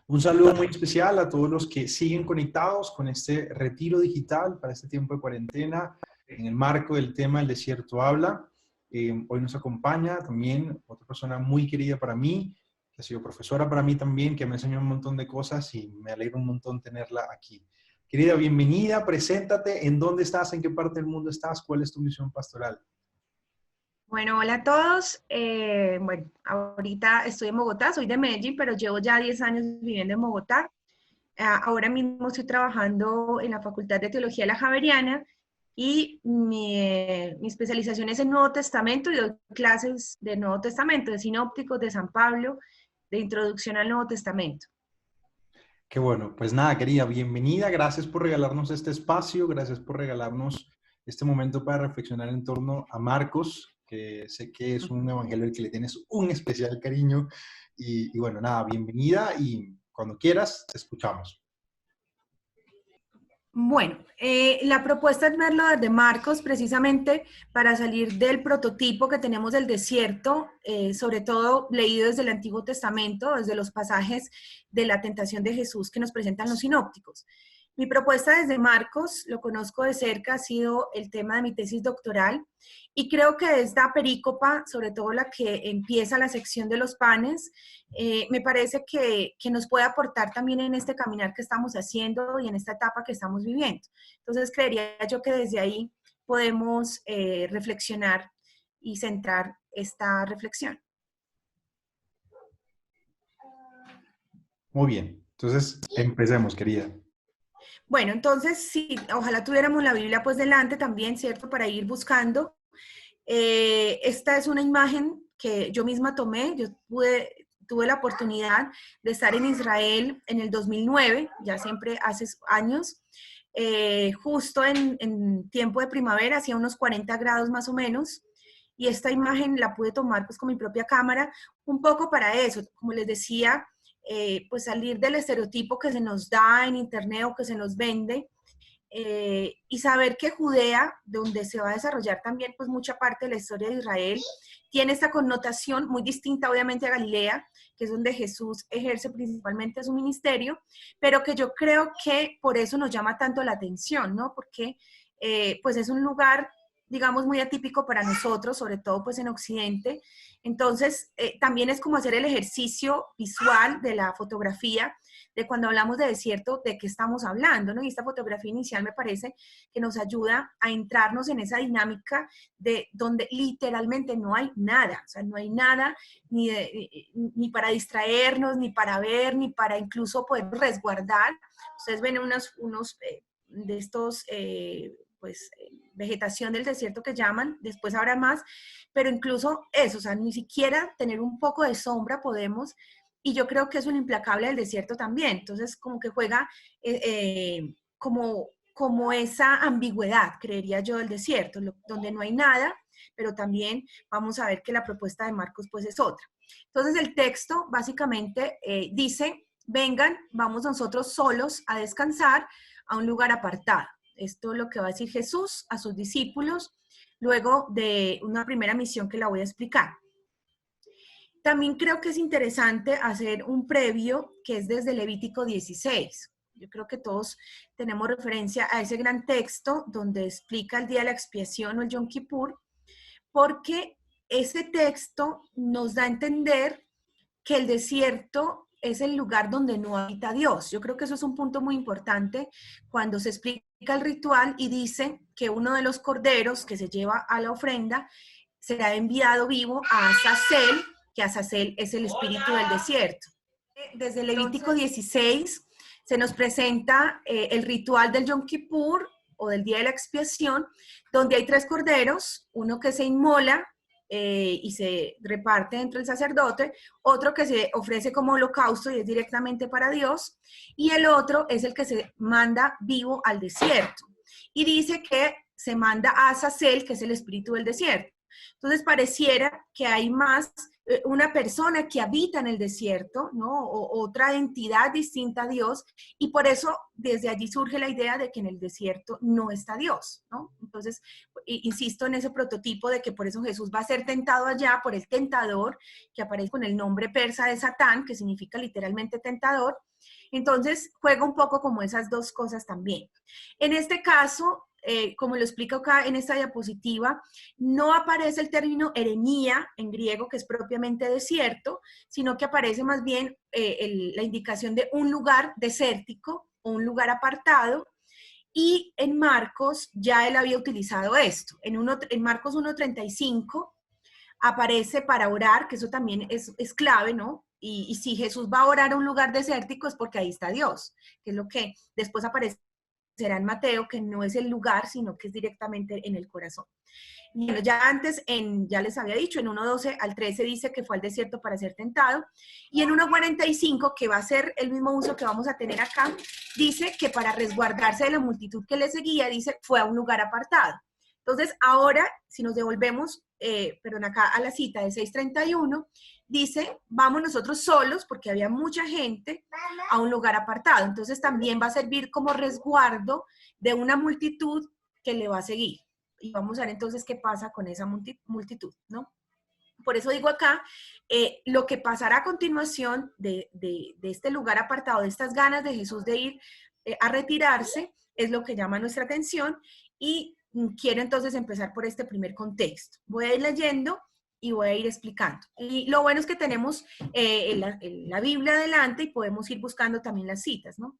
Un saludo muy especial a todos los que siguen conectados con este retiro digital para este tiempo de cuarentena en el marco del tema El Desierto Habla. Hoy nos acompaña también otra persona muy querida para mí, que ha sido profesora para mí también, que me enseñó un montón de cosas y me alegra un montón tenerla aquí. Querida, bienvenida, preséntate, ¿en dónde estás? ¿En qué parte del mundo estás? ¿Cuál es tu misión pastoral? Bueno, hola a todos. Bueno, ahorita estoy en Bogotá, soy de Medellín, pero llevo ya 10 años viviendo en Bogotá. Ahora mismo estoy trabajando en la Facultad de Teología de la Javeriana y mi especialización es en Nuevo Testamento y doy clases de Nuevo Testamento, de sinópticos, de San Pablo, de introducción al Nuevo Testamento. Qué bueno, pues nada, querida, bienvenida, gracias por regalarnos este espacio, gracias por regalarnos este momento para reflexionar en torno a Marcos, que sé que es un evangelio al que le tienes un especial cariño. Y bueno, nada, bienvenida y cuando quieras, te escuchamos. Bueno, la propuesta es verlo desde Marcos, precisamente para salir del prototipo que tenemos del desierto, sobre todo leído desde el Antiguo Testamento, desde los pasajes de la tentación de Jesús que nos presentan los sinópticos. Mi propuesta desde Marcos, lo conozco de cerca, ha sido el tema de mi tesis doctoral y creo que esta perícopa, sobre todo la que empieza la sección de los panes, me parece que nos puede aportar también en este caminar que estamos haciendo y en esta etapa que estamos viviendo. Entonces, creería yo que desde ahí podemos reflexionar y centrar esta reflexión. Muy bien, entonces empecemos, querida. Bueno, entonces, sí, ojalá tuviéramos la Biblia pues delante también, ¿cierto? Para ir buscando. Esta es una imagen que yo misma tomé, tuve la oportunidad de estar en Israel en el 2009, ya siempre hace años, justo en tiempo de primavera, hacía unos 40 grados más o menos, y esta imagen la pude tomar pues con mi propia cámara, un poco para eso, como les decía, pues salir del estereotipo que se nos da en internet o que se nos vende, y saber que Judea, donde se va a desarrollar también pues mucha parte de la historia de Israel, tiene esta connotación muy distinta obviamente a Galilea, que es donde Jesús ejerce principalmente su ministerio, pero que yo creo que por eso nos llama tanto la atención, ¿no? Porque pues es un lugar, digamos, muy atípico para nosotros, sobre todo pues en Occidente. Entonces, también es como hacer el ejercicio visual de la fotografía, de cuando hablamos de desierto, de qué estamos hablando, ¿no? Y esta fotografía inicial me parece que nos ayuda a entrarnos en esa dinámica de donde literalmente no hay nada, o sea, no hay nada ni para distraernos, ni para ver, ni para incluso poder resguardar. Ustedes ven unos de estos, pues, vegetación del desierto que llaman, después habrá más, pero incluso eso, o sea, ni siquiera tener un poco de sombra podemos. Y yo creo que es un implacable del desierto también. Entonces, como que juega como esa ambigüedad, creería yo, del desierto, donde no hay nada, pero también vamos a ver que la propuesta de Marcos pues es otra. Entonces, el texto básicamente dice, vengan, vamos nosotros solos a descansar a un lugar apartado. Esto es lo que va a decir Jesús a sus discípulos luego de una primera misión que la voy a explicar. También creo que es interesante hacer un previo que es desde Levítico 16. Yo creo que todos tenemos referencia a ese gran texto donde explica el día de la expiación o el Yom Kippur, porque ese texto nos da a entender que el desierto es el lugar donde no habita Dios. Yo creo que eso es un punto muy importante cuando se explica el ritual y dice que uno de los corderos que se lleva a la ofrenda será enviado vivo a Azazel, que Azazel es el espíritu del desierto. Desde Levítico 16 se nos presenta el ritual del Yom Kippur o del día de la expiación, donde hay 3 corderos, uno que se inmola y se reparte entre el sacerdote, otro que se ofrece como holocausto y es directamente para Dios, y el otro es el que se manda vivo al desierto. Y dice que se manda a Azazel, que es el espíritu del desierto. Entonces pareciera que hay más una persona que habita en el desierto, ¿no? Otra entidad distinta a Dios, y por eso desde allí surge la idea de que en el desierto no está Dios, ¿no? Entonces, insisto en ese prototipo de que por eso Jesús va a ser tentado allá por el tentador, que aparece con el nombre persa de Satán, que significa literalmente tentador. Entonces, juega un poco como esas dos cosas también. En este caso, como lo explico acá en esta diapositiva, no aparece el término eremía en griego, que es propiamente desierto, sino que aparece más bien la indicación de un lugar desértico o un lugar apartado. Y en Marcos ya él había utilizado esto. En Marcos 1:35 aparece para orar, que eso también es clave, ¿no? Y si Jesús va a orar a un lugar desértico es porque ahí está Dios, que es lo que después aparecerá en Mateo, que no es el lugar, sino que es directamente en el corazón. Y bueno, ya antes, ya les había dicho, en 1:12 al 13 dice que fue al desierto para ser tentado, y en 1:45, que va a ser el mismo uso que vamos a tener acá, dice que para resguardarse de la multitud que le seguía, dice, fue a un lugar apartado. Entonces, ahora, si nos devolvemos, acá a la cita de 6:31, dice, vamos nosotros solos, porque había mucha gente, a un lugar apartado. Entonces, también va a servir como resguardo de una multitud que le va a seguir. Y vamos a ver entonces qué pasa con esa multitud, ¿no? Por eso digo acá, lo que pasará a continuación de este lugar apartado, de estas ganas de Jesús de ir a retirarse, es lo que llama nuestra atención, y quiero entonces empezar por este primer contexto. Voy a ir leyendo y voy a ir explicando. Y lo bueno es que tenemos la Biblia adelante y podemos ir buscando también las citas, ¿no?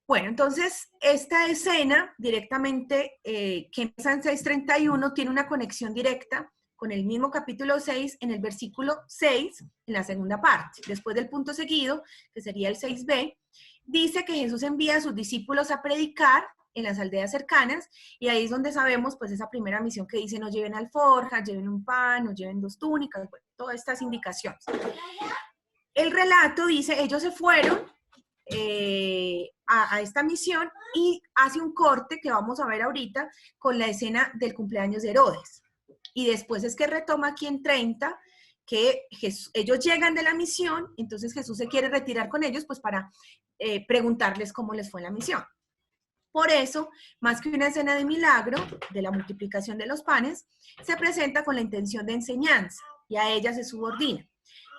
Bueno, entonces esta escena directamente que empieza en 6:31 tiene una conexión directa con el mismo capítulo 6 en el versículo 6, en la segunda parte. Después del punto seguido, que sería el 6b, dice que Jesús envía a sus discípulos a predicar en las aldeas cercanas, y ahí es donde sabemos pues esa primera misión que dice no lleven alforjas, lleven un pan, no lleven 2 túnicas, bueno, todas estas indicaciones. El relato dice, ellos se fueron a esta misión y hace un corte que vamos a ver ahorita con la escena del cumpleaños de Herodes. Y después es que retoma aquí en 30 que ellos llegan de la misión, entonces Jesús se quiere retirar con ellos pues para preguntarles cómo les fue en la misión. Por eso, más que una escena de milagro, de la multiplicación de los panes, se presenta con la intención de enseñanza y a ella se subordina.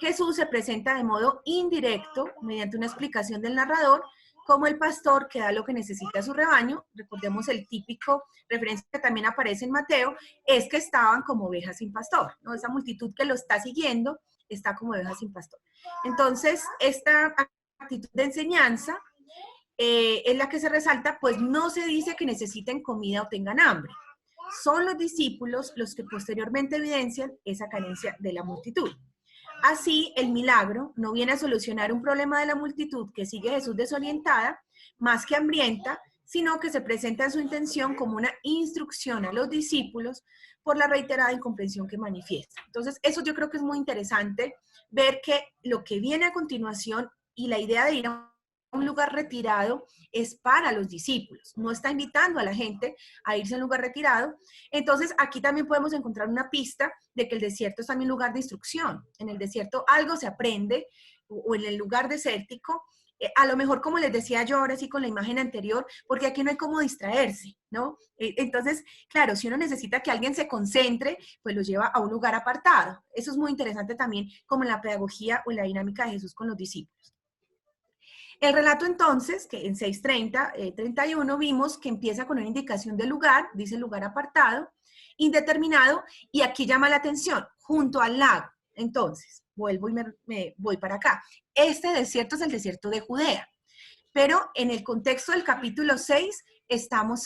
Jesús se presenta de modo indirecto, mediante una explicación del narrador, como el pastor que da lo que necesita a su rebaño. Recordemos el típico referencia que también aparece en Mateo, es que estaban como ovejas sin pastor, ¿no? Esa multitud que lo está siguiendo está como ovejas sin pastor. Entonces, esta actitud de enseñanza es la que se resalta, pues no se dice que necesiten comida o tengan hambre. Son los discípulos los que posteriormente evidencian esa carencia de la multitud. Así, el milagro no viene a solucionar un problema de la multitud que sigue a Jesús desorientada, más que hambrienta, sino que se presenta en su intención como una instrucción a los discípulos por la reiterada incomprensión que manifiesta. Entonces, eso yo creo que es muy interesante, ver que lo que viene a continuación y la idea de ir a un lugar retirado es para los discípulos, no está invitando a la gente a irse a un lugar retirado. Entonces aquí también podemos encontrar una pista de que el desierto es también lugar de instrucción. En el desierto algo se aprende, o en el lugar desértico, a lo mejor como les decía yo ahora sí con la imagen anterior, porque aquí no hay cómo distraerse, ¿no? Entonces, claro, si uno necesita que alguien se concentre, pues lo lleva a un lugar apartado. Eso es muy interesante también como en la pedagogía o en la dinámica de Jesús con los discípulos. El relato entonces, que en 6:31 vimos que empieza con una indicación de lugar, dice lugar apartado, indeterminado, y aquí llama la atención, junto al lago. Entonces, vuelvo y me voy para acá. Este desierto es el desierto de Judea, pero en el contexto del capítulo 6 estamos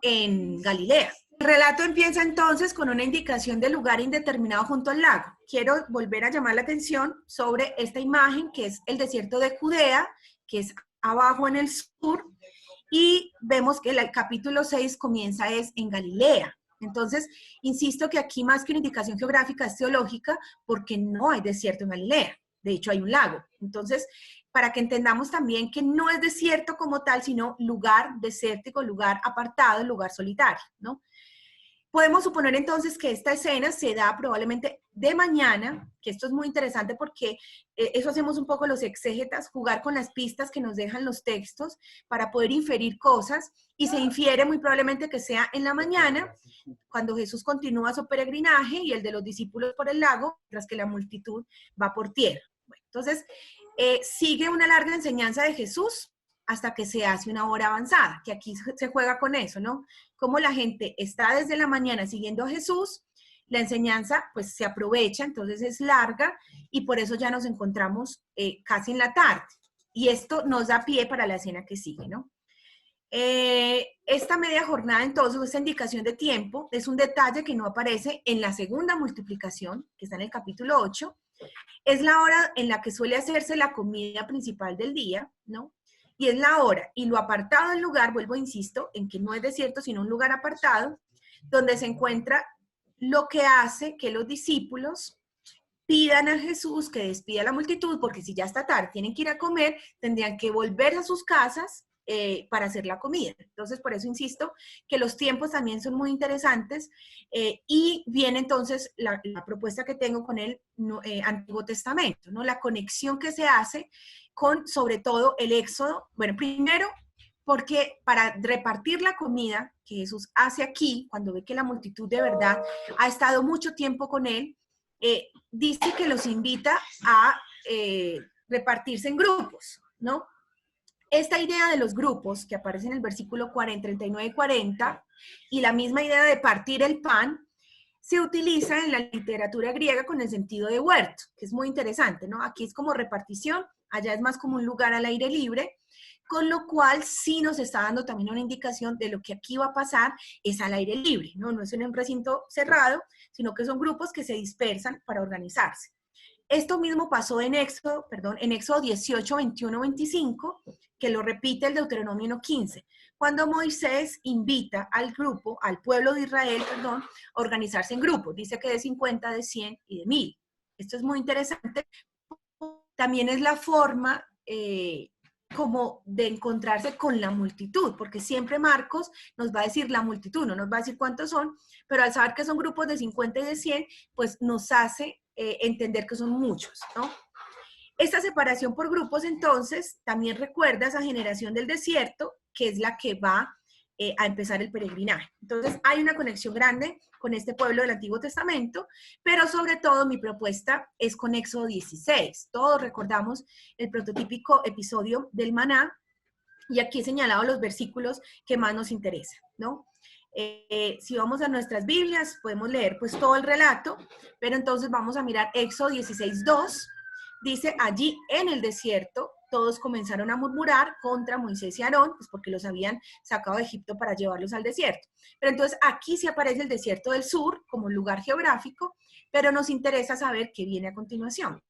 en Galilea. El relato empieza entonces con una indicación de lugar indeterminado junto al lago. Quiero volver a llamar la atención sobre esta imagen que es el desierto de Judea, que es abajo en el sur, y vemos que el capítulo 6 comienza en Galilea. Entonces, insisto que aquí más que una indicación geográfica es teológica, porque no hay desierto en Galilea. De hecho, hay un lago. Entonces, para que entendamos también que no es desierto como tal, sino lugar desértico, lugar apartado, lugar solitario, ¿no? Podemos suponer entonces que esta escena se da probablemente de mañana, que esto es muy interesante porque eso hacemos un poco los exégetas, jugar con las pistas que nos dejan los textos para poder inferir cosas, y se infiere muy probablemente que sea en la mañana, cuando Jesús continúa su peregrinaje y el de los discípulos por el lago, mientras que la multitud va por tierra. Bueno, entonces, sigue una larga enseñanza de Jesús hasta que se hace una hora avanzada, que aquí se juega con eso, ¿no? Como la gente está desde la mañana siguiendo a Jesús, la enseñanza pues se aprovecha, entonces es larga, y por eso ya nos encontramos casi en la tarde. Y esto nos da pie para la escena que sigue, ¿no? Esta media jornada, entonces, esta indicación de tiempo, es un detalle que no aparece en la segunda multiplicación, que está en el capítulo 8. Es la hora en la que suele hacerse la comida principal del día, ¿no? Y es la hora y lo apartado del lugar, vuelvo, insisto, en que no es desierto, sino un lugar apartado, donde se encuentra lo que hace que los discípulos pidan a Jesús que despida a la multitud, porque si ya está tarde, tienen que ir a comer, tendrían que volver a sus casas para hacer la comida. Entonces, por eso insisto que los tiempos también son muy interesantes, y viene entonces la propuesta que tengo con el Antiguo Testamento, ¿no? La conexión que se hace con, sobre todo, el Éxodo. Bueno, primero, porque para repartir la comida que Jesús hace aquí, cuando ve que la multitud de verdad ha estado mucho tiempo con él, dice que los invita a repartirse en grupos, ¿no? Esta idea de los grupos, que aparece en el versículo 40, 39 y 40, y la misma idea de partir el pan, se utiliza en la literatura griega con el sentido de huerto, que es muy interesante, ¿no? Aquí es como repartición, allá es más como un lugar al aire libre, con lo cual sí nos está dando también una indicación de lo que aquí va a pasar es al aire libre, ¿no? No es en un recinto cerrado, sino que son grupos que se dispersan para organizarse. Esto mismo pasó en Éxodo 18, 21, 25, que lo repite el Deuteronomio 1:15, cuando Moisés invita al grupo, al pueblo de Israel, a organizarse en grupos. Dice que de 50, de 100 y de 1000. Esto es muy interesante. También es la forma como de encontrarse con la multitud, porque siempre Marcos nos va a decir la multitud, no nos va a decir cuántos son, pero al saber que son grupos de 50 y de 100, pues nos hace entender que son muchos, ¿no? Esta separación por grupos, entonces, también recuerda esa generación del desierto, que es la que va a empezar el peregrinaje. Entonces, hay una conexión grande con este pueblo del Antiguo Testamento, pero sobre todo mi propuesta es con Éxodo 16. Todos recordamos el prototípico episodio del maná, y aquí he señalado los versículos que más nos interesan, ¿no? Si vamos a nuestras Biblias, podemos leer pues todo el relato, pero entonces vamos a mirar Éxodo 16:2. Dice, allí en el desierto, todos comenzaron a murmurar contra Moisés y Aarón, pues porque los habían sacado de Egipto para llevarlos al desierto. Pero entonces aquí sí aparece el desierto del sur como lugar geográfico, pero nos interesa saber qué viene a continuación.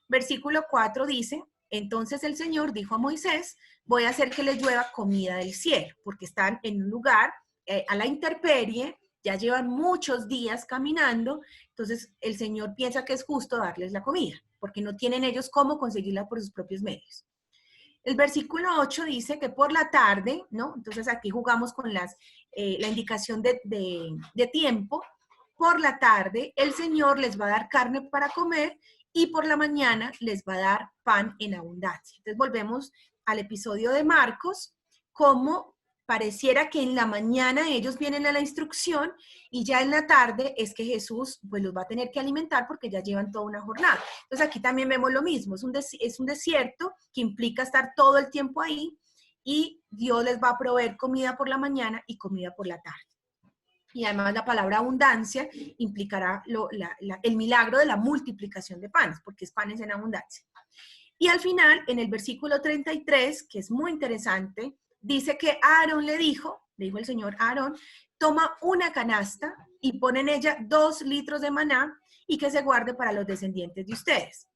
Versículo 4 dice, entonces el Señor dijo a Moisés, voy a hacer que les llueva comida del cielo, porque están en un lugar a la intemperie, ya llevan muchos días caminando, entonces el Señor piensa que es justo darles la comida, porque no tienen ellos cómo conseguirla por sus propios medios. El versículo 8 dice que por la tarde, ¿no? Entonces aquí jugamos con la indicación de tiempo. Por la tarde el Señor les va a dar carne para comer y por la mañana les va a dar pan en abundancia. Entonces volvemos al episodio de Marcos, como pareciera que en la mañana ellos vienen a la instrucción y ya en la tarde es que Jesús pues los va a tener que alimentar porque ya llevan toda una jornada. Entonces aquí también vemos lo mismo, es un desierto que implica estar todo el tiempo ahí y Dios les va a proveer comida por la mañana y comida por la tarde. Y además la palabra abundancia implicará el milagro de la multiplicación de panes, porque es panes en abundancia. Y al final, en el versículo 33, que es muy interesante, dice que Aarón le dijo el Señor a Aarón, toma una canasta y pon en ella 2 litros de maná y que se guarde para los descendientes de ustedes.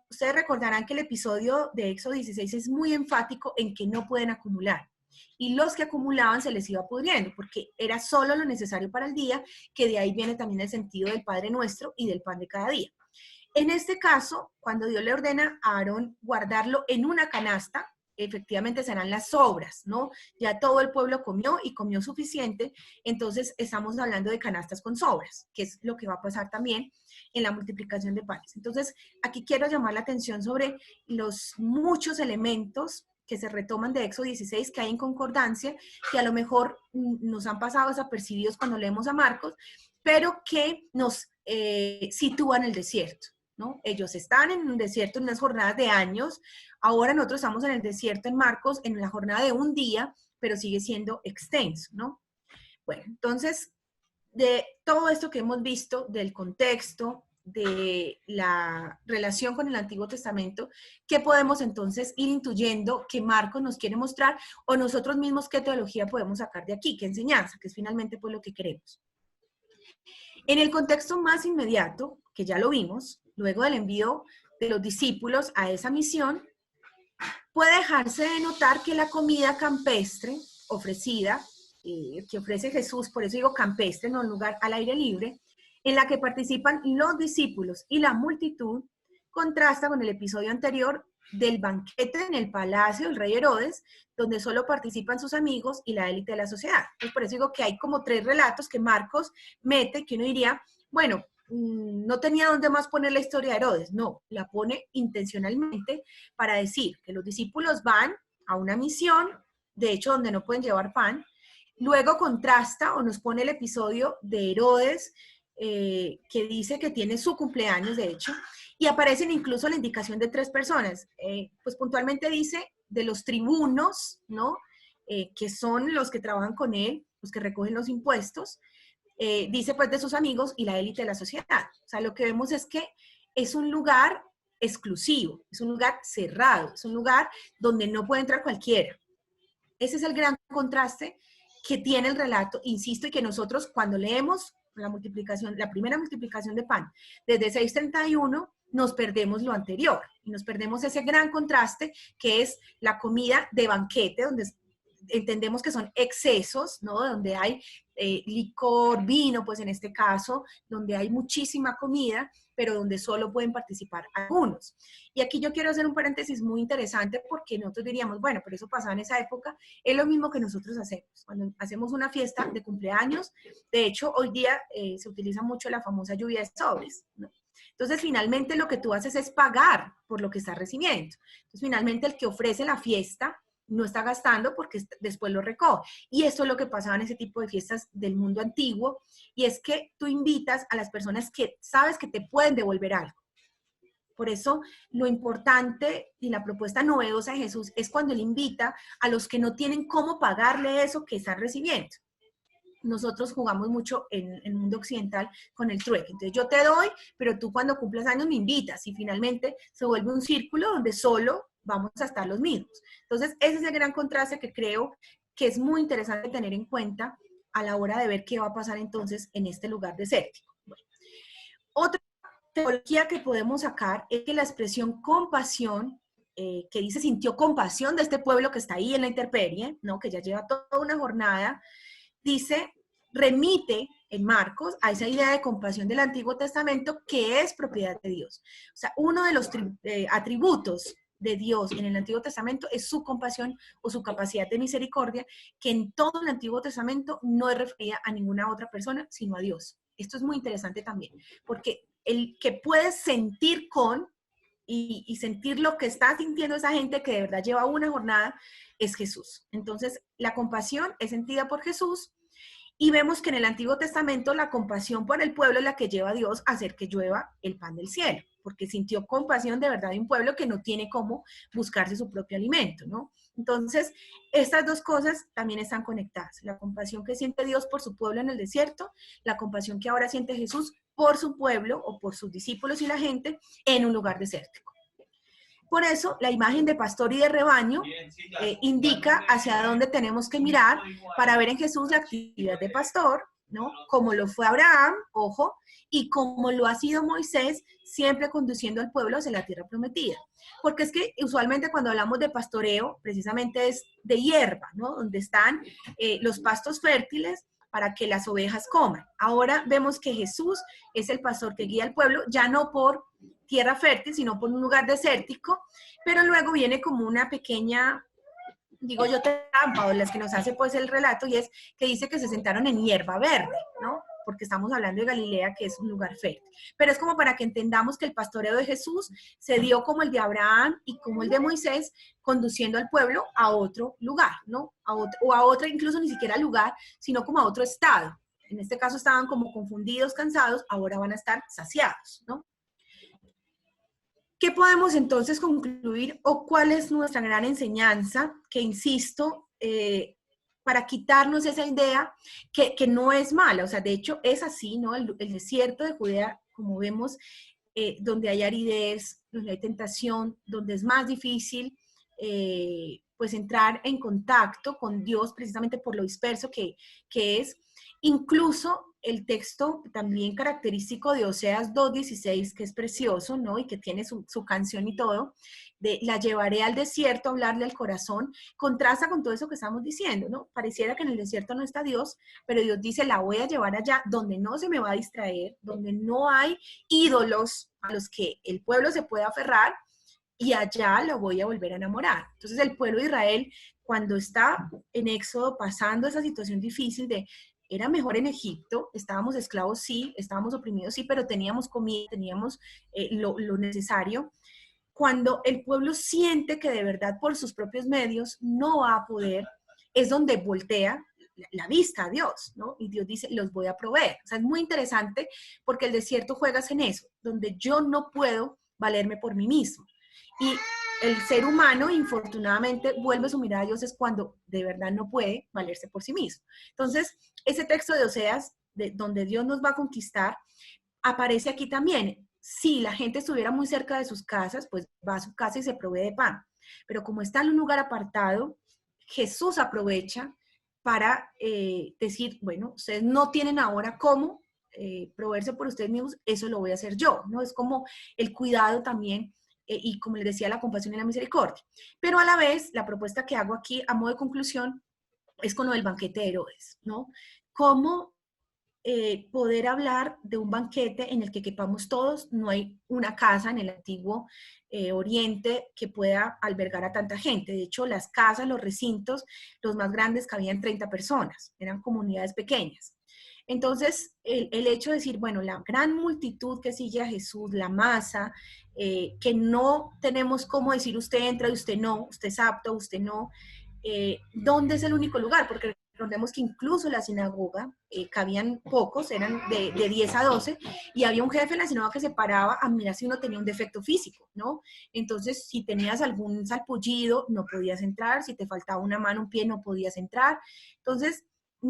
Ustedes recordarán que el episodio de Éxodo 16 es muy enfático en que no pueden acumular. Y los que acumulaban se les iba pudriendo, porque era solo lo necesario para el día, que de ahí viene también el sentido del Padre Nuestro y del pan de cada día. En este caso, cuando Dios le ordena a Aarón guardarlo en una canasta, efectivamente serán las obras, ¿no? Ya todo el pueblo comió y comió suficiente, entonces estamos hablando de canastas con sobras, que es lo que va a pasar también en la multiplicación de panes. Entonces, aquí quiero llamar la atención sobre los muchos elementos que se retoman de Éxodo 16, que hay en concordancia, que a lo mejor nos han pasado desapercibidos cuando leemos a Marcos, pero que nos sitúan el desierto, ¿no? Ellos están en un desierto en unas jornadas de años, ahora nosotros estamos en el desierto en Marcos, en la jornada de un día, pero sigue siendo extenso, ¿no? Bueno, entonces, de todo esto que hemos visto, del contexto, de la relación con el Antiguo Testamento, ¿qué podemos entonces ir intuyendo que Marcos nos quiere mostrar o nosotros mismos qué teología podemos sacar de aquí, qué enseñanza, que es finalmente pues lo que queremos? En el contexto más inmediato, que ya lo vimos, luego del envío de los discípulos a esa misión, puede dejarse de notar que la comida campestre ofrecida, que ofrece Jesús, por eso digo campestre, no un lugar al aire libre, en la que participan los discípulos y la multitud, contrasta con el episodio anterior del banquete en el palacio del rey Herodes, donde solo participan sus amigos y la élite de la sociedad. Entonces, por eso digo que hay como 3 relatos que Marcos mete, que uno diría, bueno, no tenía dónde más poner la historia de Herodes. No, la pone intencionalmente para decir que los discípulos van a una misión, de hecho, donde no pueden llevar pan. Luego contrasta o nos pone el episodio de Herodes, que dice que tiene su cumpleaños, de hecho, y aparecen incluso la indicación de 3 personas. Pues puntualmente dice de los tribunos, ¿no? Que son los que trabajan con él, los que recogen los impuestos. Dice pues de sus amigos y la élite de la sociedad. O sea, lo que vemos es que es un lugar exclusivo, es un lugar cerrado, es un lugar donde no puede entrar cualquiera. Ese es el gran contraste que tiene el relato, insisto, y que nosotros cuando leemos la multiplicación, la primera multiplicación de pan, desde 6:31, nos perdemos lo anterior, y nos perdemos ese gran contraste que es la comida de banquete, donde entendemos que son excesos, ¿no? Donde hay licor, vino, pues en este caso, donde hay muchísima comida, pero donde solo pueden participar algunos. Y aquí yo quiero hacer un paréntesis muy interesante porque nosotros diríamos, bueno, pero eso pasaba en esa época, es lo mismo que nosotros hacemos. Cuando hacemos una fiesta de cumpleaños, de hecho, hoy día se utiliza mucho la famosa lluvia de sobres, ¿no? Entonces, finalmente lo que tú haces es pagar por lo que estás recibiendo. Entonces, finalmente el que ofrece la fiesta no está gastando porque después lo recoge. Y esto es lo que pasaba en ese tipo de fiestas del mundo antiguo, y es que tú invitas a las personas que sabes que te pueden devolver algo. Por eso lo importante y la propuesta novedosa de Jesús es cuando Él invita a los que no tienen cómo pagarle eso que están recibiendo. Nosotros jugamos mucho en el mundo occidental con el trueque. Entonces yo te doy, pero tú cuando cumples años me invitas, y finalmente se vuelve un círculo donde solo vamos a estar los mismos. Entonces ese es el gran contraste que creo que es muy interesante tener en cuenta a la hora de ver qué va a pasar entonces en este lugar desértico. Bueno, otra teología que podemos sacar es que la expresión compasión, que dice sintió compasión de este pueblo que está ahí en la intemperie, ¿no? Que ya lleva toda una jornada, dice, remite en Marcos a esa idea de compasión del Antiguo Testamento que es propiedad de Dios. O sea, uno de los atributos de Dios en el Antiguo Testamento es su compasión o su capacidad de misericordia, que en todo el Antiguo Testamento no es referida a ninguna otra persona, sino a Dios. Esto es muy interesante también, porque el que puedes sentir con y sentir lo que está sintiendo esa gente que de verdad lleva una jornada es Jesús. Entonces, la compasión es sentida por Jesús, y vemos que en el Antiguo Testamento la compasión por el pueblo es la que lleva a Dios a hacer que llueva el pan del cielo, porque sintió compasión de verdad de un pueblo que no tiene cómo buscarse su propio alimento, ¿no? Entonces, estas dos cosas también están conectadas. La compasión que siente Dios por su pueblo en el desierto, la compasión que ahora siente Jesús por su pueblo o por sus discípulos y la gente en un lugar desértico. Por eso, la imagen de pastor y de rebaño indica hacia dónde tenemos que mirar para ver en Jesús la actividad de pastor, ¿no? Como lo fue Abraham, ojo, y como lo ha sido Moisés, siempre conduciendo al pueblo hacia la tierra prometida. Porque es que usualmente cuando hablamos de pastoreo, precisamente es de hierba, ¿no? Donde están los pastos fértiles para que las ovejas coman. Ahora vemos que Jesús es el pastor que guía al pueblo, ya no por tierra fértil, sino por un lugar desértico, pero luego viene como una pequeña digo yo, trampa, o las que nos hace pues el relato, y es que dice que se sentaron en hierba verde, ¿no? Porque estamos hablando de Galilea, que es un lugar fértil. Pero es como para que entendamos que el pastoreo de Jesús se dio como el de Abraham y como el de Moisés, conduciendo al pueblo a otro lugar, ¿no? O a otra, incluso ni siquiera lugar, sino como a otro estado. En este caso estaban como confundidos, cansados, ahora van a estar saciados, ¿no? ¿Qué podemos entonces concluir o cuál es nuestra gran enseñanza? Que insisto, para quitarnos esa idea que no es mala, o sea, de hecho es así, ¿no? El desierto de Judea, como vemos, donde hay aridez, donde hay tentación, donde es más difícil, pues entrar en contacto con Dios precisamente por lo disperso que es. Incluso el texto también característico de Oseas 2:16, que es precioso, ¿no? Y que tiene su canción y todo, de la llevaré al desierto a hablarle al corazón, contrasta con todo eso que estamos diciendo, ¿no? Pareciera que en el desierto no está Dios, pero Dios dice, la voy a llevar allá donde no se me va a distraer, donde no hay ídolos a los que el pueblo se pueda aferrar, y allá lo voy a volver a enamorar. Entonces el pueblo de Israel, cuando está en Éxodo, pasando esa situación difícil de, era mejor en Egipto, estábamos esclavos, sí, estábamos oprimidos, sí, pero teníamos comida, teníamos lo necesario. Cuando el pueblo siente que de verdad por sus propios medios no va a poder, es donde voltea la vista a Dios, ¿no? Y Dios dice, los voy a proveer. O sea, es muy interesante porque el desierto juegas en eso, donde yo no puedo valerme por mí mismo. Y el ser humano, infortunadamente, vuelve su mirada a Dios es cuando de verdad no puede valerse por sí mismo. Entonces, ese texto de Oseas, donde Dios nos va a conquistar, aparece aquí también. Si la gente estuviera muy cerca de sus casas, pues va a su casa y se provee de pan. Pero como está en un lugar apartado, Jesús aprovecha para decir, bueno, ustedes no tienen ahora cómo proveerse por ustedes mismos, eso lo voy a hacer yo, ¿no? Es como el cuidado también y como les decía, la compasión y la misericordia. Pero a la vez, la propuesta que hago aquí a modo de conclusión es con lo del banquete de Herodes, ¿no? Cómo poder hablar de un banquete en el que quepamos todos. No hay una casa en el antiguo Oriente que pueda albergar a tanta gente. De hecho, las casas, los recintos, los más grandes cabían 30 personas, eran comunidades pequeñas. Entonces, el hecho de decir, bueno, la gran multitud que sigue a Jesús, la masa, que no tenemos cómo decir usted entra y usted no, usted es apto, usted no, ¿dónde es el único lugar? Porque recordemos que incluso la sinagoga cabían pocos, eran de 10 a 12, y había un jefe en la sinagoga que se paraba a mirar si uno tenía un defecto físico, ¿no? Entonces, si tenías algún salpullido, no podías entrar, si te faltaba una mano, un pie, no podías entrar. Entonces,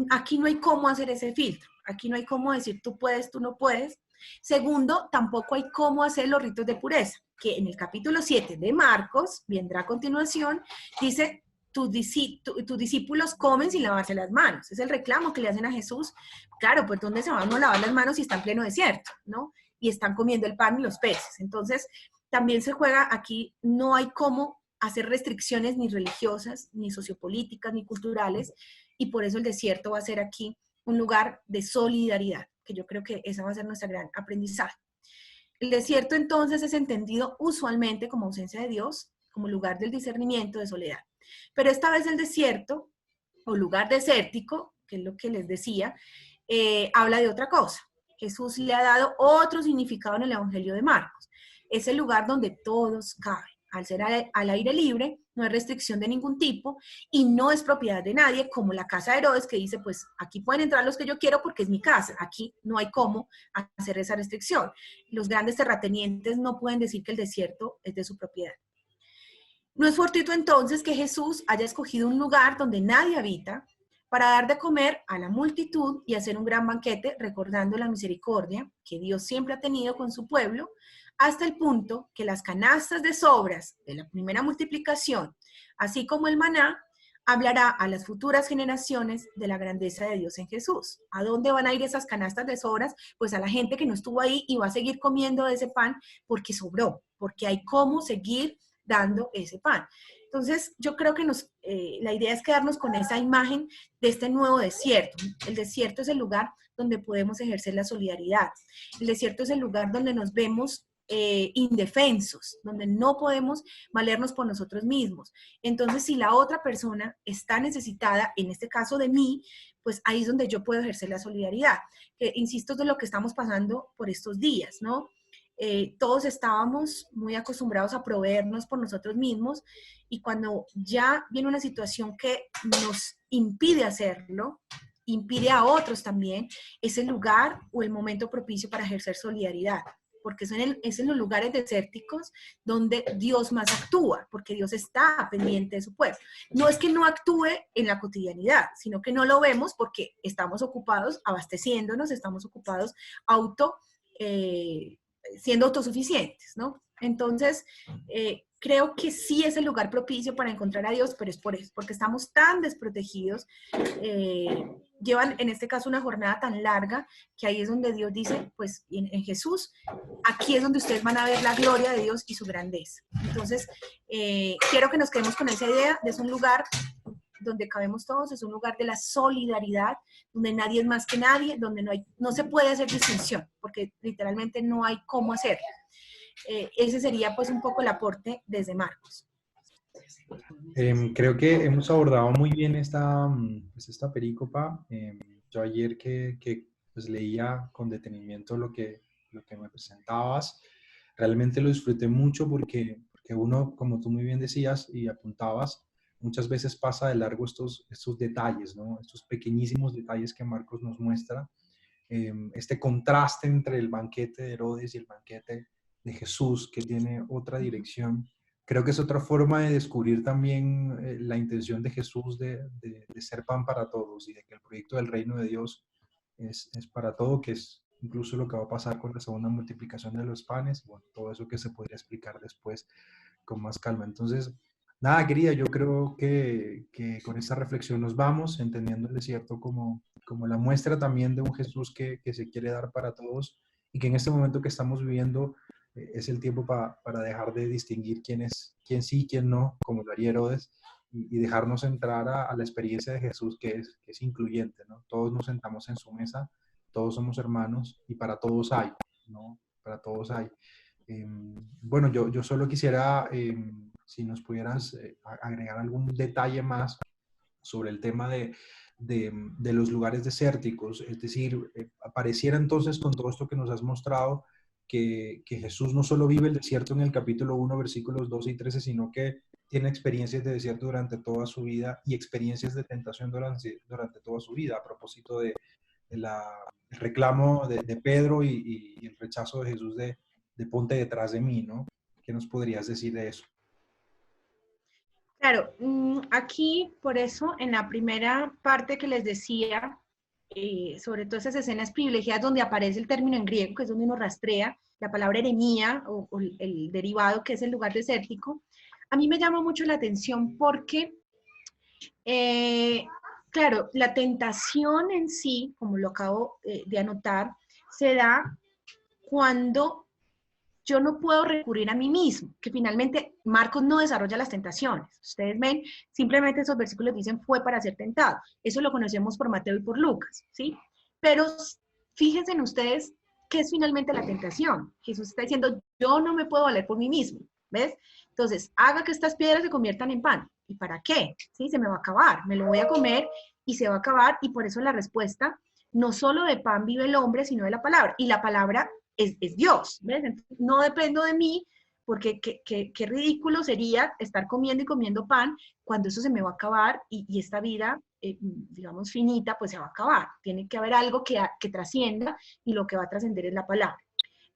aquí no hay cómo hacer ese filtro, aquí no hay cómo decir tú puedes, tú no puedes. Segundo, tampoco hay cómo hacer los ritos de pureza, que en el capítulo 7 de Marcos, vendrá a continuación, dice, tus discípulos comen sin lavarse las manos. Es el reclamo que le hacen a Jesús. Claro, pues ¿dónde se van a lavar las manos si está en pleno desierto, ¿no? Y están comiendo el pan y los peces. Entonces, también se juega aquí, no hay cómo hacer restricciones ni religiosas, ni sociopolíticas, ni culturales, y por eso el desierto va a ser aquí un lugar de solidaridad, que yo creo que esa va a ser nuestra gran aprendizaje. El desierto entonces es entendido usualmente como ausencia de Dios, como lugar del discernimiento, de soledad. Pero esta vez el desierto, o lugar desértico, que es lo que les decía, habla de otra cosa. Jesús le ha dado otro significado en el Evangelio de Marcos. Es el lugar donde todos caben. Al ser al aire libre, no hay restricción de ningún tipo y no es propiedad de nadie, como la casa de Herodes que dice, pues aquí pueden entrar los que yo quiero porque es mi casa. Aquí no hay cómo hacer esa restricción. Los grandes terratenientes no pueden decir que el desierto es de su propiedad. No es fortuito entonces que Jesús haya escogido un lugar donde nadie habita para dar de comer a la multitud y hacer un gran banquete recordando la misericordia que Dios siempre ha tenido con su pueblo, hasta el punto que las canastas de sobras de la primera multiplicación, así como el maná, hablará a las futuras generaciones de la grandeza de Dios en Jesús. ¿A dónde van a ir esas canastas de sobras? Pues a la gente que no estuvo ahí y va a seguir comiendo de ese pan porque sobró, porque hay cómo seguir dando ese pan. Entonces, yo creo que la idea es quedarnos con esa imagen de este nuevo desierto. El desierto es el lugar donde podemos ejercer la solidaridad. El desierto es el lugar donde nos vemos indefensos, donde no podemos valernos por nosotros mismos. Entonces, si la otra persona está necesitada, en este caso de mí, pues ahí es donde yo puedo ejercer la solidaridad. Que, insisto, es de lo que estamos pasando por estos días, ¿no? Todos estábamos muy acostumbrados a proveernos por nosotros mismos y cuando ya viene una situación que nos impide hacerlo, impide a otros también, es el lugar o el momento propicio para ejercer solidaridad, porque es en los lugares desérticos donde Dios más actúa, porque Dios está pendiente de su pueblo. No es que no actúe en la cotidianidad, sino que no lo vemos porque estamos ocupados abasteciéndonos, estamos ocupados siendo autosuficientes, ¿no? Entonces, creo que sí es el lugar propicio para encontrar a Dios, pero es por eso, porque estamos tan desprotegidos, llevan en este caso una jornada tan larga, que ahí es donde Dios dice, pues en Jesús, aquí es donde ustedes van a ver la gloria de Dios y su grandeza. Entonces, quiero que nos quedemos con esa idea de es un lugar donde cabemos todos, es un lugar de la solidaridad, donde nadie es más que nadie, donde no se puede hacer distinción, porque literalmente no hay cómo hacerla. Ese sería pues un poco el aporte desde Marcos. Creo que hemos abordado muy bien esta perícopa. Yo ayer pues, leía con detenimiento lo que me presentabas, realmente lo disfruté mucho porque uno, como tú muy bien decías y apuntabas, muchas veces pasa de largo estos detalles, ¿no? Estos pequeñísimos detalles que Marcos nos muestra, este contraste entre el banquete de Herodes y el banquete de Jesús, que tiene otra dirección. Creo que es otra forma de descubrir también la intención de Jesús de ser pan para todos y de que el proyecto del reino de Dios es para todo, que es incluso lo que va a pasar con la segunda multiplicación de los panes, bueno, todo eso que se podría explicar después con más calma. Entonces, nada, querida, yo creo que con esta reflexión nos vamos, entendiendo el desierto como la muestra también de un Jesús que se quiere dar para todos y que en este momento que estamos viviendo es el tiempo para dejar de distinguir quién sí y quién no, como lo haría Herodes, y dejarnos entrar a la experiencia de Jesús que es incluyente, ¿no? Todos nos sentamos en su mesa, todos somos hermanos y para todos hay, ¿no? Para todos hay. Bueno, yo solo quisiera, si nos pudieras agregar algún detalle más sobre el tema de los lugares desérticos, es decir, pareciera entonces con todo esto que nos has mostrado, que Jesús no solo vive el desierto en el capítulo 1, versículos 12 y 13, sino que tiene experiencias de desierto durante toda su vida y experiencias de tentación durante toda su vida, a propósito el reclamo de Pedro y el rechazo de Jesús de ponte detrás de mí, ¿no? ¿Qué nos podrías decir de eso? Claro, aquí por eso en la primera parte que les decía, sobre todo esas escenas privilegiadas donde aparece el término en griego, que es donde uno rastrea la palabra eremía o el derivado que es el lugar desértico, a mí me llama mucho la atención porque, claro, la tentación en sí, como lo acabo de anotar, se da cuando yo no puedo recurrir a mí mismo, que finalmente Marcos no desarrolla las tentaciones. Ustedes ven, simplemente esos versículos dicen fue para ser tentado. Eso lo conocemos por Mateo y por Lucas, ¿sí? Pero fíjense en ustedes qué es finalmente la tentación. Jesús está diciendo, yo no me puedo valer por mí mismo, ¿ves? Entonces, haga que estas piedras se conviertan en pan. ¿Y para qué? ¿Sí? Se me va a acabar, me lo voy a comer y se va a acabar, y por eso la respuesta, no solo de pan vive el hombre, sino de la palabra. Y la palabra es Dios, ¿ves? Entonces, no dependo de mí, porque qué ridículo sería estar comiendo y comiendo pan cuando eso se me va a acabar y esta vida, digamos, finita, pues se va a acabar. Tiene que haber algo que trascienda y lo que va a trascender es la palabra.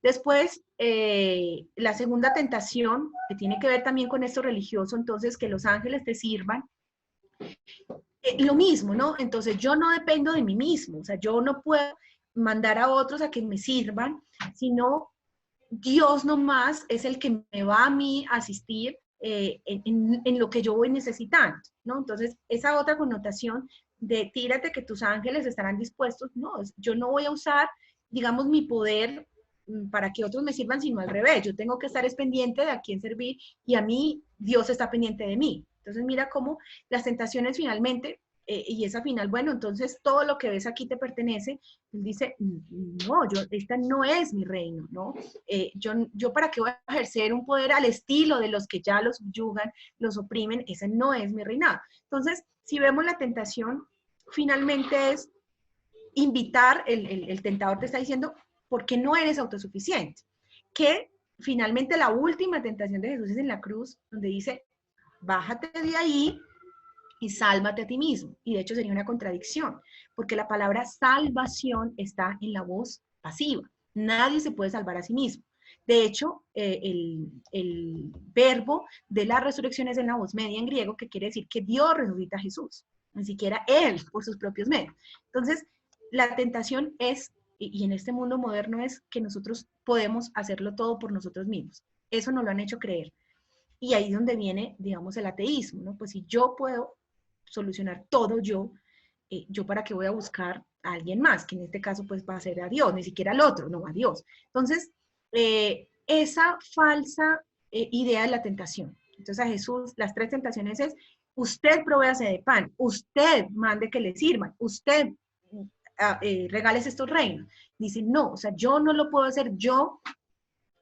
Después, la segunda tentación, que tiene que ver también con esto religioso, entonces, que los ángeles te sirvan, lo mismo, ¿no? Entonces, yo no dependo de mí mismo, o sea, yo no puedo mandar a otros a que me sirvan, sino Dios nomás es el que me va a mí a asistir en lo que yo voy necesitando, ¿no? Entonces, esa otra connotación de tírate que tus ángeles estarán dispuestos, no, yo no voy a usar, digamos, mi poder para que otros me sirvan, sino al revés, yo tengo que estar pendiente de a quién servir y a mí Dios está pendiente de mí. Entonces, mira cómo las tentaciones finalmente y es al final, bueno, entonces todo lo que ves aquí te pertenece. Él dice, no, esta no es mi reino, ¿no? Yo para qué voy a ejercer un poder al estilo de los que ya los subyugan, los oprimen, ese no es mi reinado. Entonces, si vemos la tentación, finalmente es invitar, el tentador te está diciendo, ¿por qué no eres autosuficiente? Que finalmente la última tentación de Jesús es en la cruz, donde dice, bájate de ahí y sálvate a ti mismo. Y de hecho sería una contradicción, porque la palabra salvación está en la voz pasiva. Nadie se puede salvar a sí mismo. De hecho, el verbo de la resurrección es en la voz media en griego, que quiere decir que Dios resucita a Jesús, ni siquiera Él por sus propios medios. Entonces, la tentación es, y en este mundo moderno es que nosotros podemos hacerlo todo por nosotros mismos. Eso nos lo han hecho creer. Y ahí es donde viene, digamos, el ateísmo, ¿no? Pues si yo puedo solucionar todo yo para qué voy a buscar a alguien más, que en este caso pues va a ser a Dios, ni siquiera al otro, no a Dios. Entonces, esa falsa idea de la tentación. Entonces a Jesús, las 3 tentaciones es, usted provéase de pan, usted mande que le sirvan, usted regales estos reinos. Dice, no, o sea, yo no lo puedo hacer, yo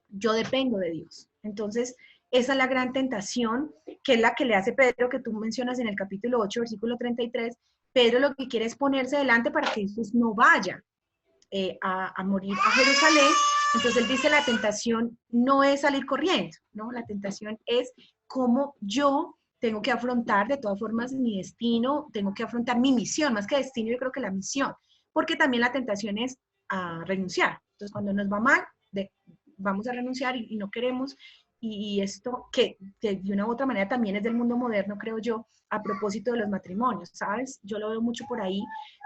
dependo de Dios. Entonces, esa es la gran tentación, que es la que le hace Pedro, que tú mencionas en el capítulo 8, versículo 33. Pedro lo que quiere es ponerse delante para que Jesús no vaya a morir a Jerusalén. Entonces él dice, la tentación no es salir corriendo, ¿no? La tentación es cómo yo tengo que afrontar de todas formas mi destino, tengo que afrontar mi misión, más que destino, yo creo que la misión, porque también la tentación es a renunciar. Entonces cuando nos va mal, vamos a renunciar y no queremos, y esto que de una u otra manera también es del mundo moderno, creo yo, a propósito de los matrimonios, ¿sabes? Yo lo veo mucho por ahí,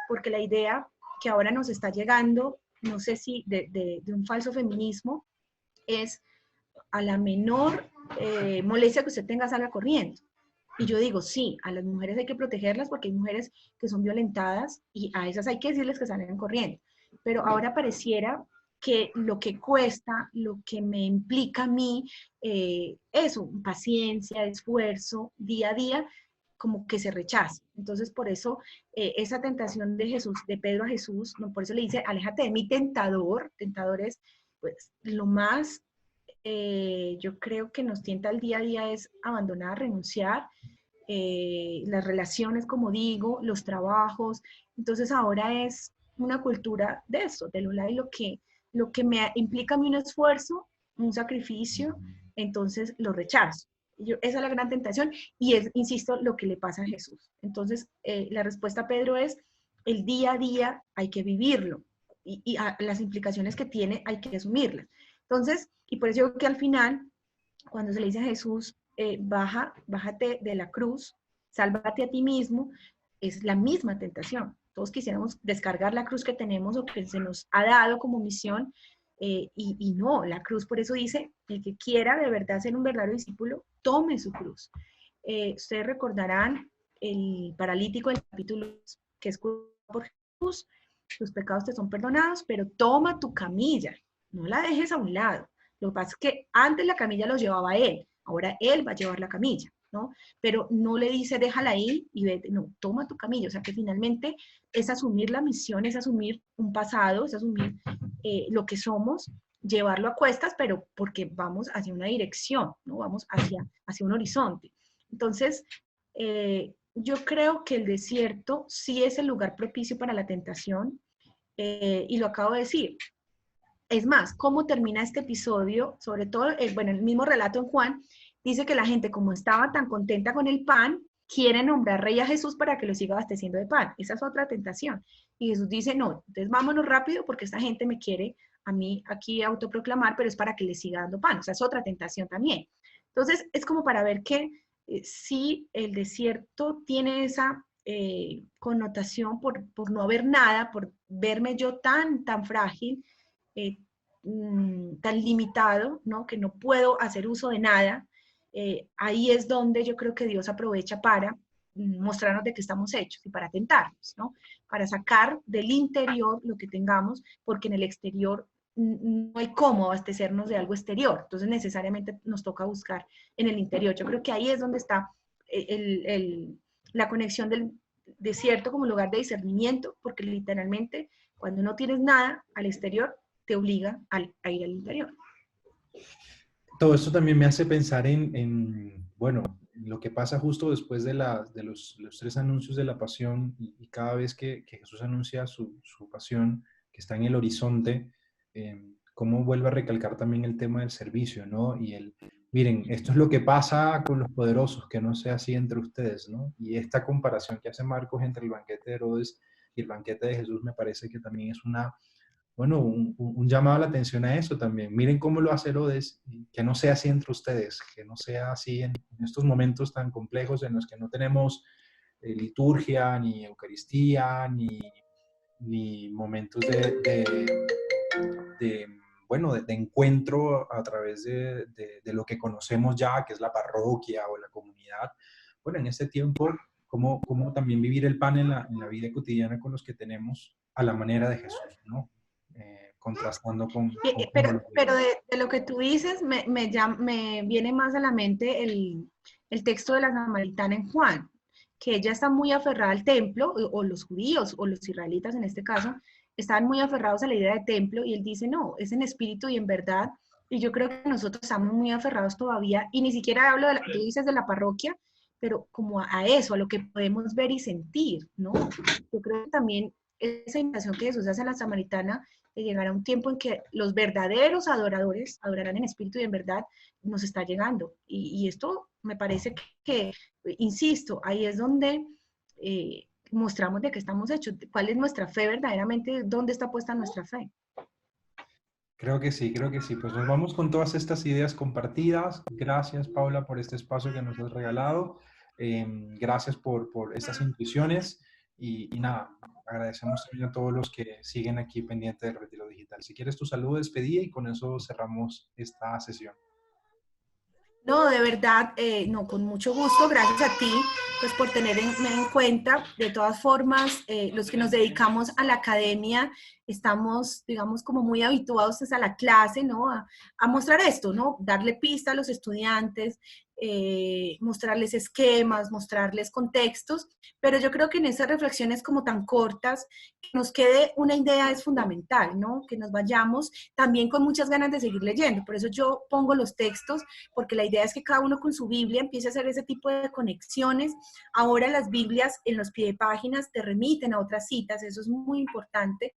porque la idea que ahora nos está llegando, no sé si de un falso feminismo, es a la menor molestia que usted tenga, salga corriendo. Y yo digo, sí, a las mujeres hay que protegerlas porque hay mujeres que son violentadas y a esas hay que decirles que salgan corriendo. Pero ahora pareciera que lo que cuesta, lo que me implica a mí, eso, paciencia, esfuerzo, día a día, como que se rechaza. Entonces, por eso, esa tentación de Jesús, de Pedro a Jesús, no, por eso le dice, aléjate de mí, tentador. Tentador es, pues, lo más, yo creo que nos tienta el día a día es abandonar, renunciar, las relaciones, como digo, los trabajos. Entonces, ahora es una cultura de eso, de lo que me implica a mí un esfuerzo, un sacrificio, entonces lo rechazo. Esa es la gran tentación y es, insisto, lo que le pasa a Jesús. Entonces, la respuesta a Pedro es, el día a día hay que vivirlo y las implicaciones que tiene hay que asumirlas. Entonces, y por eso digo que al final, cuando se le dice a Jesús, bájate de la cruz, sálvate a ti mismo, es la misma tentación. Todos quisiéramos descargar la cruz que tenemos o que se nos ha dado como misión, y no, la cruz por eso dice, el que quiera de verdad ser un verdadero discípulo, tome su cruz. Ustedes recordarán el paralítico del capítulo 2, que es por Jesús, tus pecados te son perdonados, pero toma tu camilla, no la dejes a un lado. Lo que pasa es que antes la camilla los llevaba él, ahora él va a llevar la camilla, ¿no? Pero no le dice déjala ahí y vete, no, toma tu camilla. O sea que finalmente es asumir la misión, es asumir un pasado, es asumir lo que somos, llevarlo a cuestas, pero porque vamos hacia una dirección, ¿no? Vamos hacia un horizonte. Entonces, yo creo que el desierto sí es el lugar propicio para la tentación, y lo acabo de decir. Es más, ¿cómo termina este episodio? Sobre todo, bueno, el mismo relato en Juan, dice que la gente, como estaba tan contenta con el pan, quiere nombrar rey a Jesús para que lo siga abasteciendo de pan. Esa es otra tentación. Y Jesús dice, no, entonces vámonos rápido porque esta gente me quiere a mí aquí autoproclamar, pero es para que le siga dando pan. O sea, es otra tentación también. Entonces, es como para ver que sí, el desierto tiene esa connotación por no haber nada, por verme yo tan frágil, tan limitado, ¿no? Que no puedo hacer uso de nada. Ahí es donde yo creo que Dios aprovecha para mostrarnos de qué estamos hechos y para tentarnos, ¿no? Para sacar del interior lo que tengamos, porque en el exterior no hay cómo abastecernos de algo exterior. Entonces necesariamente nos toca buscar en el interior. Yo creo que ahí es donde está la conexión desierto como lugar de discernimiento, porque literalmente cuando no tienes nada al exterior, te obliga a ir al interior. Todo esto también me hace pensar bueno, lo que pasa justo después de los 3 anuncios de la pasión y cada vez que Jesús anuncia su pasión, que está en el horizonte, cómo vuelve a recalcar también el tema del servicio, ¿no? Miren, esto es lo que pasa con los poderosos, que no sea así entre ustedes, ¿no? Y esta comparación que hace Marcos entre el banquete de Herodes y el banquete de Jesús me parece que también es bueno, un llamado a la atención a eso también. Miren cómo lo hace Herodes, que no sea así entre ustedes, que no sea así en estos momentos tan complejos en los que no tenemos liturgia, ni Eucaristía, ni momentos de, bueno, de encuentro a través de lo que conocemos ya, que es la parroquia o la comunidad. Bueno, en este tiempo, cómo también vivir el pan en la vida cotidiana con los que tenemos a la manera de Jesús, ¿no? Contrastando con Pero de lo que tú dices, me viene más a la mente el texto de la samaritana en Juan, que ella está muy aferrada al templo, o los judíos, o los israelitas en este caso, estaban muy aferrados a la idea de templo, y él dice, no, es en espíritu y en verdad, y yo creo que nosotros estamos muy aferrados todavía, y ni siquiera hablo tú dices de la parroquia, pero como a eso, a lo que podemos ver y sentir, ¿no? Yo creo que también esa invitación que Jesús hace a la samaritana, de llegar a un tiempo en que los verdaderos adoradores adorarán en espíritu y en verdad, nos está llegando. Y esto me parece insisto, ahí es donde mostramos de qué estamos hechos, cuál es nuestra fe verdaderamente, dónde está puesta nuestra fe. Creo que sí, creo que sí. Pues nos vamos con todas estas ideas compartidas. Gracias, Paula, por este espacio que nos has regalado. Gracias por estas intuiciones y nada, agradecemos también a todos los que siguen aquí pendientes del Retiro Digital. Si quieres tu saludo, despedida y con eso cerramos esta sesión. No, de verdad, no, con mucho gusto, gracias a ti, pues por tenerme en cuenta. De todas formas, los que nos dedicamos a la academia, estamos, digamos, como muy habituados pues, a la clase, ¿no? A mostrar esto, ¿no? Darle pista a los estudiantes, mostrarles esquemas, mostrarles contextos, pero yo creo que en esas reflexiones como tan cortas, que nos quede una idea es fundamental, ¿no? Que nos vayamos también con muchas ganas de seguir leyendo. Por eso yo pongo los textos, porque la idea es que cada uno con su Biblia empiece a hacer ese tipo de conexiones. Ahora las Biblias en los piedepáginas te remiten a otras citas, eso es muy importante.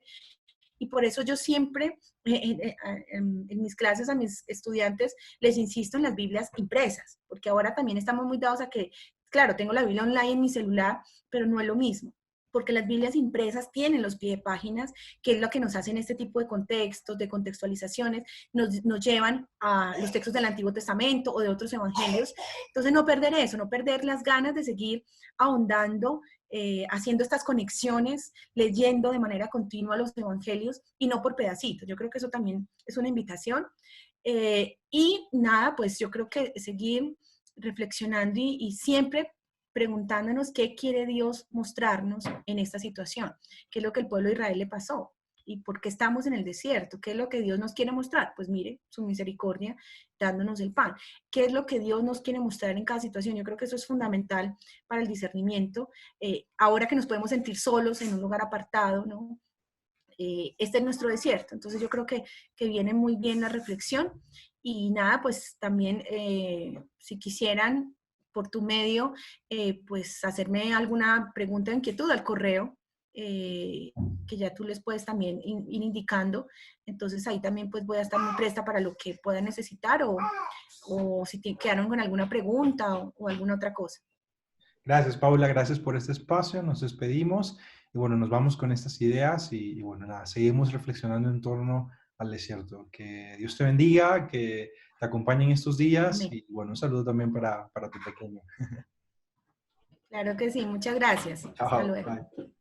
Y por eso yo siempre en mis clases a mis estudiantes les insisto en las Biblias impresas, porque ahora también estamos muy dados a que, claro, tengo la Biblia online en mi celular, pero no es lo mismo, porque las Biblias impresas tienen los piedepáginas, que es lo que nos hacen este tipo de contextos, de contextualizaciones, nos llevan a los textos del Antiguo Testamento o de otros evangelios. Entonces no perder eso, no perder las ganas de seguir ahondando, haciendo estas conexiones, leyendo de manera continua los evangelios y no por pedacitos. Yo creo que eso también es una invitación. Y nada, pues yo creo que seguir reflexionando y siempre preguntándonos qué quiere Dios mostrarnos en esta situación, qué es lo que el pueblo de Israel le pasó y por qué estamos en el desierto, qué es lo que Dios nos quiere mostrar. Pues mire, su misericordia dándonos el pan. ¿Qué es lo que Dios nos quiere mostrar en cada situación? Yo creo que eso es fundamental para el discernimiento. Ahora que nos podemos sentir solos en un lugar apartado, ¿no? Este es nuestro desierto. Entonces yo creo que viene muy bien la reflexión. Y nada, pues también si quisieran por tu medio, pues hacerme alguna pregunta o inquietud al correo, que ya tú les puedes también ir indicando. Entonces ahí también pues voy a estar muy presta para lo que puedan necesitar o si quedaron con alguna pregunta o alguna otra cosa. Gracias, Paula. Gracias por este espacio. Nos despedimos y bueno, nos vamos con estas ideas y bueno, nada, seguimos reflexionando en torno al desierto. Que Dios te bendiga, que te acompañe en estos días. Amén. Y bueno, un saludo también para tu pequeño. Claro que sí, muchas gracias. Chao, Hasta luego. bye.